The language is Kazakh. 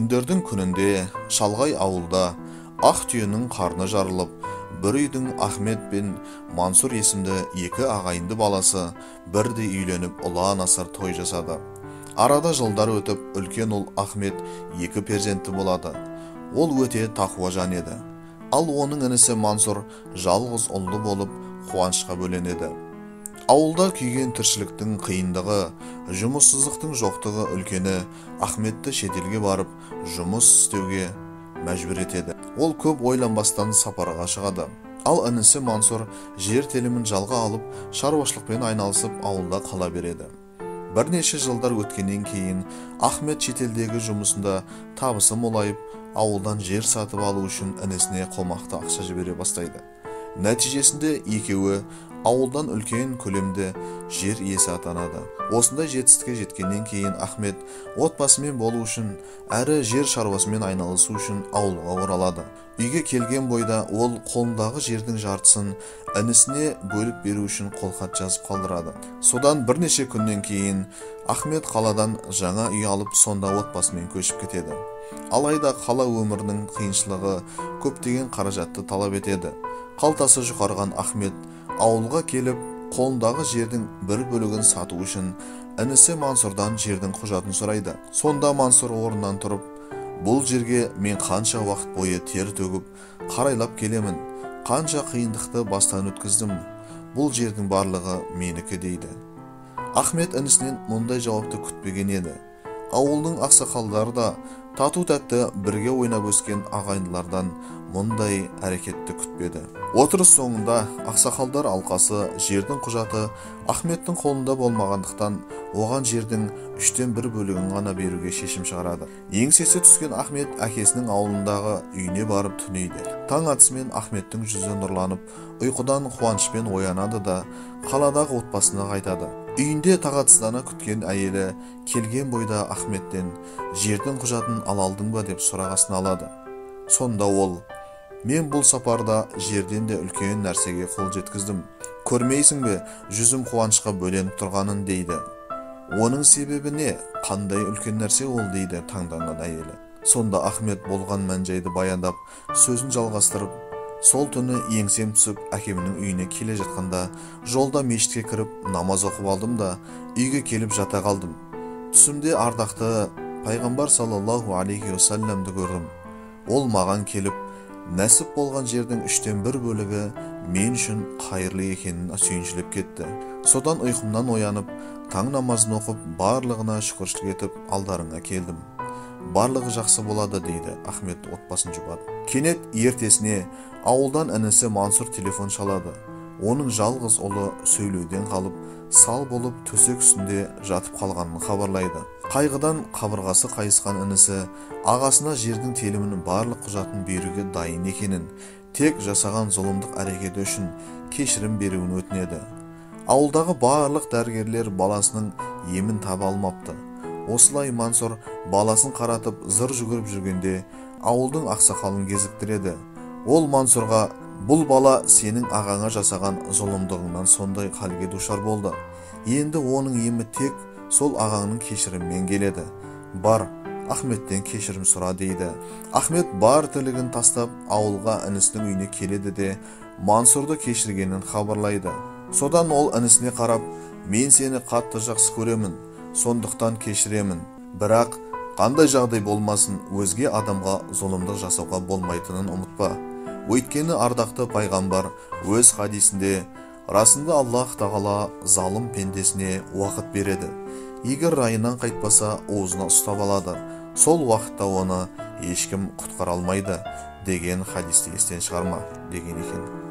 Күндердің күнінде шалғай ауылда ақ түйенің қарны жарылып, бір үйдің Ахмет пен Мансұр есімді екі ағайынды баласы бірдей үйленіп ұлан асыр той жасады. Арада жылдар өтіп, үлкен ұл Ахмет екі перзентті болады. Ол өте тақуа жан еді. Ал оның інісі Мансұр жалғыз ұлды болып қуанышқа бөленеді. Ауылда күйген тіршіліктің қиындығы, жұмыссыздықтың жоқтығы үлкені Ахметті шетелге барып, жұмыс істеуге мәжбүр етеді. Ол көп ойланбастан сапарға шығады. Ал інісі Мансұр жер телімін жалға алып, шаруашылықпен айналысып, ауылда қала береді. Бірнеше жылдар өткеннен кейін Ахмет шетелдегі жұмысында табысы молайып, ауылдан жер сатып алу үшін інісіне қомақты ақша жібере бастайды. Нәтижесінде екеуі ауылдан үлкен көлемде жер иесі атанады. Осындай жетістікке жеткеннен кейін Ахмет отбасымен болу үшін әрі жер шаруасымен айналысу үшін ауылға оралады. Үйге келген бойда ол қолындағы жердің жартысын інісіне бөліп беру үшін қолхат жазып қалдырады. Содан бірнеше күннен кейін Ахмет қаладан жаңа үй алып, сонда отбасымен көшіп кетеді. Алайда қала өмірінің қиыншылығы көптеген қаражатты талап етеді. Қалтасы жұқарған Ахмет ауылға келіп, қолындағы жердің бір бөлігін сату үшін інісі Мансұрдан жердің құжатын сұрайды. Сонда Мансұр орнынан тұрып, бұл жерге мен қанша уақыт бойы тер төгіп, қарайлап келемін, қанша қиындықты бастан өткіздім, бұл жердің барлығы менікі дейді. Ахмет інісінен мұндай жауапты күтпеген еді. Ауылдың ақсақалдары да тату-тәтті бірге ойнап өскен ағайындылардан мұндай әрекетті күтпеді. Отырыс соңында ақсақалдар алқасы жердің құжаты Ахметтің қолында болмағандықтан, оған жердің 1/3 бөлігін ғана беруге шешім шығарады. Еңсесі түскен Ахмет әкесінің ауылындағы үйіне барып түнейді. Таң атысымен Ахметтің жүзі нұрланып, ұйқыдан қуанышпен оянады да қаладағы отбасына қайтады. Үйінде тағатсыздана күткен әйелі келген бойда Ахметтен жердің құжатын ала алдың ба деп сұрағасын алады. Сонда ол: мен бұл сапарда жерден де үлкен нәрсеге қол жеткіздім. Көрмейсің бе, жүзім қуанышқа бөленіп тұрғанын дейді. Оның себебі не? Қандай үлкен нәрсе ол дейді таңданған әйелі. Сонда Ахмет болған мән-жайды баяндап, сөзін жалғастырып: сол түні еңсем түсіп, әкемнің үйіне келе жатқанда, жолда мешітке кіріп, намаз оқып алдым да, үйге келіп жата қалдым. Түсімде ардақты пайғамбар саллаллаху алейхи уассаламды көрдім. Ол маған келіп, нәсіп болған жердің 1/3 бөлігі мен үшін қайырлы екенін сүйіншілеп кетті. Содан ұйқымнан оянып, таң намазын оқып, барлығына шүкіршілік етіп, алдарыңа келдім. Барлығы жақсы болады дейді Ахмет отбасын жұбады. Кенет ертесіне ауылдан інісі Мансұр телефон шалады. Оның жалғыз ұлы сөйлеуден қалып, сал болып төсек үстінде жатып қалғанын хабарлайды. Қайғыдан қабырғасы қайысқан інісі ағасына жердің телімінің барлық құжатын беруге дайын екенін, тек жасаған зұлымдық әрекеті үшін кешірім беруін өтінеді. Ауылдағы барлық дәрігерлер баласының емін таба алмапты. Осылай Мансұр баласын қаратып зыр жүгіріп жүргенде ауылдың ақсақалын кезіктіреді. Ол Мансұрға: бұл бала сенің ағаңа жасаған зұлымдығыңнан сондай халге душар болды. Енді оның емі тек сол ағаңның кешірімімен келеді. Бар, Ахметтен кешірім сұра дейді. Ахмет бар тілігін тастап ауылға інісінің үйіне келеді де Мансұрды кешіргенін хабарлайды. Содан ол інісіне қарап: мен сені қатты жақсы көремін, сондықтан кешіремін. Бірақ қандай жағдай болмасын, өзге адамға зұлымдық жасауға болмайтынын ұмытпа. Өйткені ардақты пайғамбар өз хадисінде: расында Аллах тағала залым пендесіне уақыт береді. Егер райынан қайтпаса, уызына ұстап алады. Сол уақытта оны ешкім құтқара алмайды деген хадисті естен шығарма деген екен.